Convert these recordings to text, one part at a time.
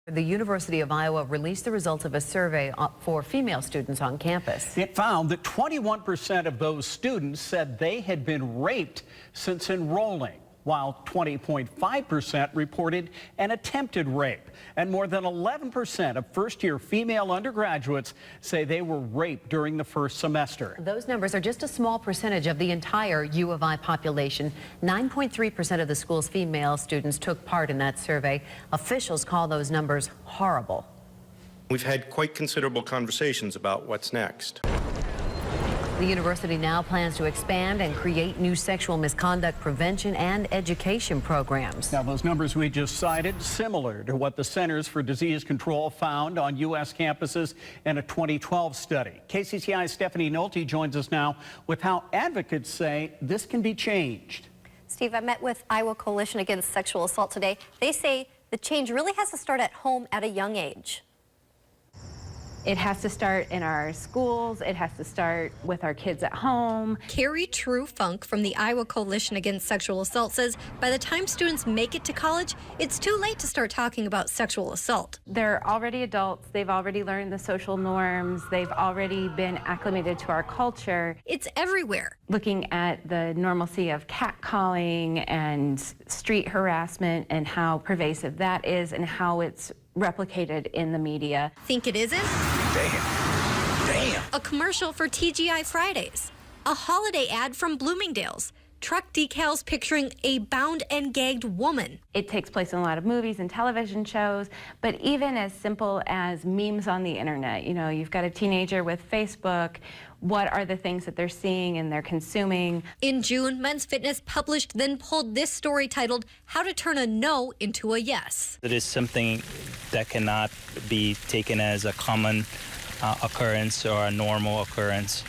The University of Iowa released the results of a survey for female students on campus. It found that 21% of those students said they had been raped since enrolling, while 20.5% reported an attempted rape. And more than 11% of first-year female undergraduates say they were raped during the first semester. Those numbers are just a small percentage of the entire U of I population. 9.3% of the school's female students took part in that survey. Officials call those numbers horrible. We've had quite considerable conversations about what's next. The university now plans to expand and create new sexual misconduct prevention and education programs. Now, those numbers we just cited, similar to what the Centers for Disease Control found on U.S. campuses in a 2012 study. KCCI's Steffani Nolte joins us now with how advocates say this can be changed. Steve, I met with Iowa Coalition Against Sexual Assault today. They say the change really has to start at home at a young age. It has to start in our schools. It has to start with our kids at home. Carrie True Funk from the Iowa Coalition Against Sexual Assault says by the time students make it to college, it's too late to start talking about sexual assault. They're already adults. They've already learned the social norms. They've already been acclimated to our culture. It's everywhere. Looking at the normalcy of catcalling and street harassment and how pervasive that is and how it's replicated in the media. Think it isn't? Damn. A commercial for TGI Fridays. A holiday ad from Bloomingdale's. Truck decals picturing a bound and gagged woman. It takes place in a lot of movies and television shows, but even as simple as memes on the internet. You know, you've got a teenager with Facebook. What are the things that they're seeing and they're consuming? In June, Men's Fitness published then pulled this story titled, How to Turn a No into a Yes. It is something that cannot be taken as a common occurrence or a normal occurrence.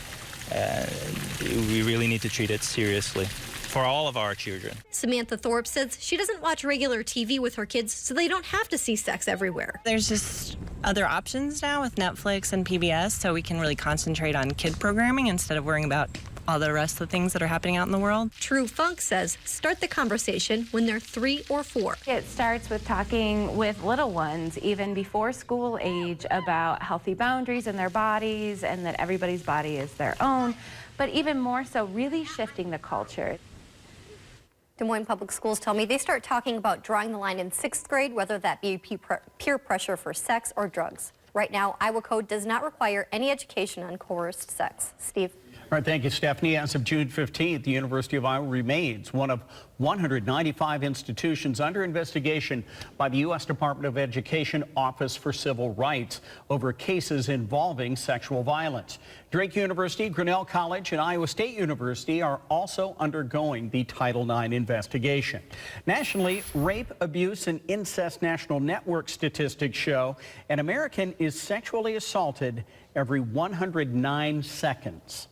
We really need to treat it seriously for all of our children. Samantha Thorpe says she doesn't watch regular TV with her kids, so they don't have to see sex everywhere. There's just other options now with Netflix and PBS, so we can really concentrate on kid programming instead of worrying about all the rest of the things that are happening out in the world. True Funk says start the conversation when they're 3 or 4. It starts with talking with little ones, even before school age, about healthy boundaries in their bodies and that everybody's body is their own, but even more so, really shifting the culture. Des Moines Public Schools tell me they start talking about drawing the line in 6th grade, whether that be peer pressure for sex or drugs. Right now, Iowa Code does not require any education on coerced sex. Steve. All right, thank you, Stephanie. As of June 15th, the University of Iowa remains one of 195 institutions under investigation by the U.S. Department of Education Office for Civil Rights over cases involving sexual violence. Drake University, Grinnell College, and Iowa State University are also undergoing the Title IX investigation. Nationally, rape, abuse, and incest national network statistics show an American is sexually assaulted every 109 seconds.